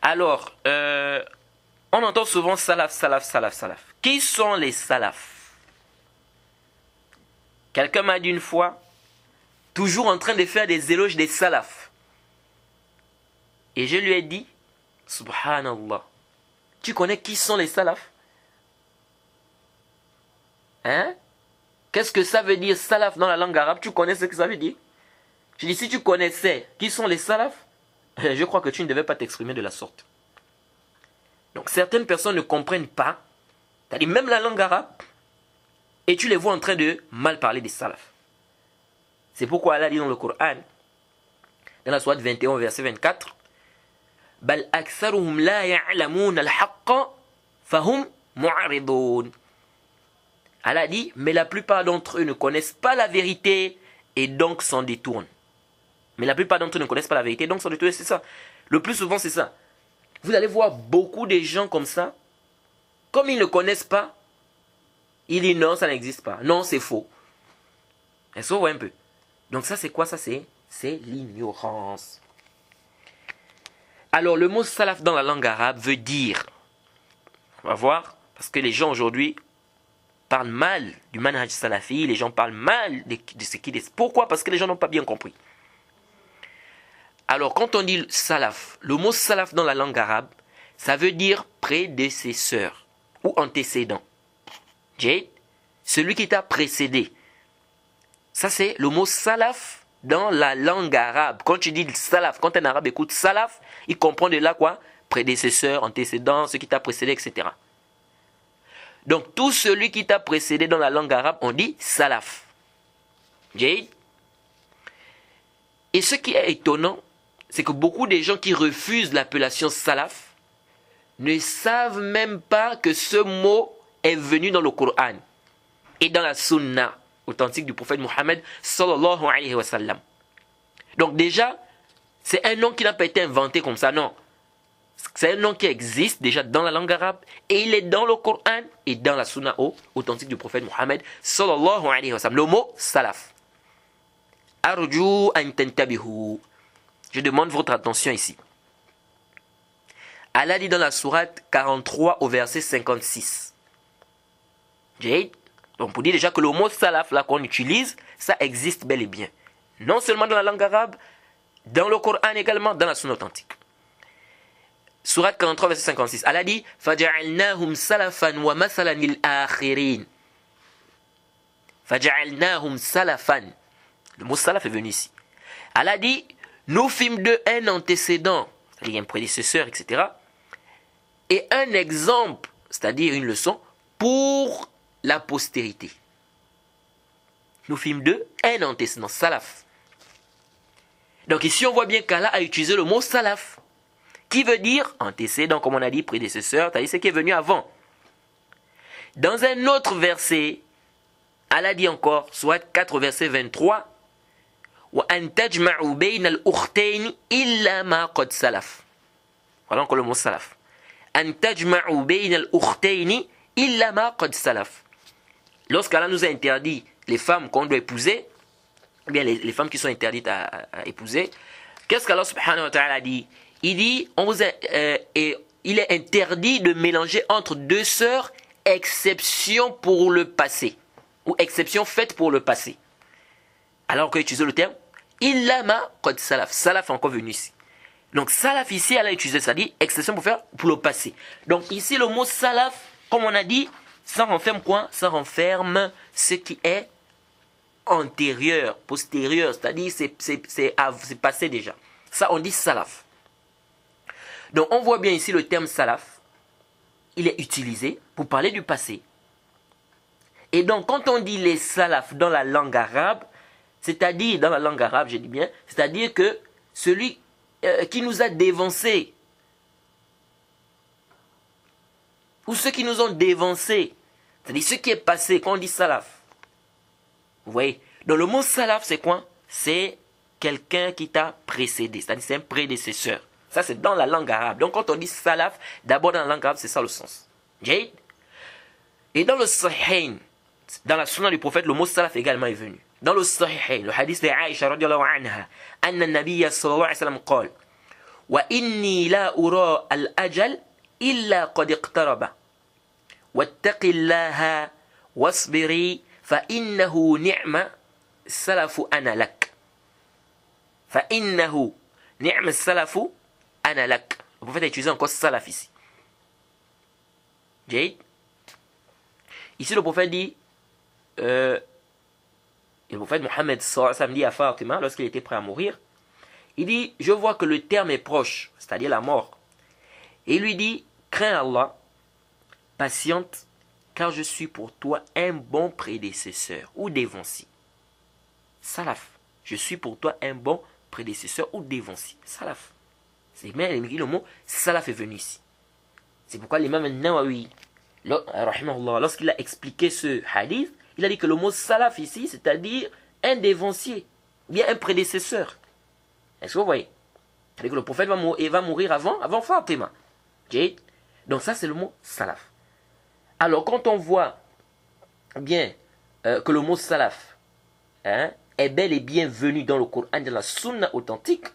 Alors, on entend souvent salaf, salaf, salaf, salaf. Qui sont les salafs? Quelqu'un m'a dit une fois, toujours en train de faire des éloges des salafs. Et je lui ai dit, subhanallah, tu connais qui sont les salafs? Hein? Qu'est-ce que ça veut dire salaf dans la langue arabe? Tu connais ce que ça veut dire? Je dis, si tu connaissais qui sont les salafs, je crois que tu ne devais pas t'exprimer de la sorte. Donc certaines personnes ne comprennent pas, c'est-à-dire même la langue arabe, et tu les vois en train de mal parler des salafs. C'est pourquoi Allah dit dans le Coran, dans la sourate 21, verset 24, Bal aktharuhum la ya'lamun al-haqqa fahum mu'ridun. Allah dit, mais la plupart d'entre eux ne connaissent pas la vérité et donc s'en détournent. Mais la plupart d'entre eux ne connaissent pas la vérité, donc s'en détournent, c'est ça. Le plus souvent, c'est ça. Vous allez voir beaucoup de gens comme ça, comme ils ne connaissent pas, ils disent non, ça n'existe pas. Non, c'est faux. Est-ce que vous voyez un peu? Donc ça, c'est quoi? Ça, c'est l'ignorance. Alors, le mot salaf dans la langue arabe veut dire, on va voir, parce que les gens aujourd'hui parlent mal du manhaj salafi, les gens parlent mal de ce qui est. Pourquoi? Parce que les gens n'ont pas bien compris. Alors, quand on dit salaf, le mot salaf dans la langue arabe, ça veut dire prédécesseur ou antécédent. Jade, celui qui t'a précédé. Ça, c'est le mot salaf dans la langue arabe. Quand tu dis salaf, quand un arabe écoute salaf, il comprend de là quoi? Prédécesseur, antécédent, ce qui t'a précédé, etc. Donc, tout celui qui t'a précédé dans la langue arabe, on dit salaf. Jade. Et ce qui est étonnant, c'est que beaucoup de gens qui refusent l'appellation salaf ne savent même pas que ce mot est venu dans le Coran et dans la sunna authentique du prophète Mohammed sallallahu alayhi wa sallam. Donc déjà, c'est un nom qui n'a pas été inventé comme ça, non. C'est un nom qui existe déjà dans la langue arabe et il est dans le Coran et dans la sunna authentique du prophète Mohammed sallallahu alayhi wa sallam. Le mot salaf. Arju an tantabihu. Je demande votre attention ici. Allah dit dans la sourate 43 au verset 56. Jade. Donc pour dire déjà que le mot salaf là qu'on utilise, ça existe bel et bien. Non seulement dans la langue arabe, dans le Coran également, dans la sunna authentique. Sourate 43 verset 56. Allah dit Faja'alnahum salafan wa masalan lil akhirin. Faja'alnahum salafan. Le mot salaf est venu ici. Allah dit nous fîmes d'eux un antécédent, c'est-à-dire un prédécesseur, etc. Et un exemple, c'est-à-dire une leçon, pour la postérité. Nous fîmes d'eux un antécédent, salaf. Donc ici, on voit bien qu'Allah a utilisé le mot salaf, qui veut dire antécédent, comme on a dit, prédécesseur, c'est-à-dire ce qui est venu avant. Dans un autre verset, Allah dit encore, soit 4 verset 23, وَأَن تَجْمَعُوا بَيْنَ الْأُخْتَيْنِ إِلَّا مَا قَدْ سَلَفَ. Voilà encore le mot salaf. أَن تَجْمَعُوا بَيْنَ الْأُخْتَيْنِ إِلَّا مَا قَدْ سَلَفَ. Lorsqu'Allah nous a interdit les femmes qu'on doit épouser, eh bien les femmes qui sont interdites à épouser, qu'est-ce qu'Allah subhanahu wa ta'ala dit? Il dit, il est interdit de mélanger entre deux sœurs, exception pour le passé, ou exception faite pour le passé. Alors qu'on utilise le terme illa ma qad salaf. Salaf est encore venu ici. Donc salaf ici, elle a utilisé ça, dit exception pour le passé. Donc ici le mot salaf, comme on a dit, ça renferme quoi? Ça renferme ce qui est antérieur, postérieur, c'est-à-dire c'est passé déjà. Ça on dit salaf. Donc on voit bien ici le terme salaf, il est utilisé pour parler du passé. Et donc quand on dit les salafs dans la langue arabe, c'est-à-dire, dans la langue arabe, je dis bien, c'est-à-dire que celui qui nous a dévancés, ou ceux qui nous ont dévancés, c'est-à-dire ce qui est passé, quand on dit salaf. Vous voyez? Donc le mot salaf, c'est quoi? C'est quelqu'un qui t'a précédé, c'est-à-dire c'est un prédécesseur. Ça, c'est dans la langue arabe. Donc quand on dit salaf, d'abord dans la langue arabe, c'est ça le sens. Jade? Et dans le Sahih, dans la sunna du prophète, le mot salaf également est venu. Dans le Sahih, le hadith de Aïcha radiallahu anha, anna nabiyya sallallahu alayhi wa sallam qala, Wa inni la ura al-ajal illa qad iqtaraba. Wattaqillaha wasbiri fa innahu ni'ma salafu ana lak. Fa innahu ni'ma salafu ana lak. Le prophète a utilisé encore salaf ici. Jade. Ici le prophète dit, le prophète Mohammed dit à Fatima, lorsqu'il était prêt à mourir, il dit, je vois que le terme est proche, c'est-à-dire la mort. Et il lui dit, crains Allah, patiente, car je suis pour toi un bon prédécesseur ou dévancier. Salaf, je suis pour toi un bon prédécesseur ou dévancier. Salaf. C'est bien le mot salaf est venu ici. C'est pourquoi l'imam Nawawi, lorsqu'il a expliqué ce hadith, il a dit que le mot salaf ici, c'est-à-dire un dévancier, bien un prédécesseur. Est-ce que vous voyez? C'est-à-dire que le prophète va mourir avant Fatima. Donc ça c'est le mot salaf. Alors quand on voit bien que le mot salaf est bel et bien venu dans le Coran, dans la sunna authentique,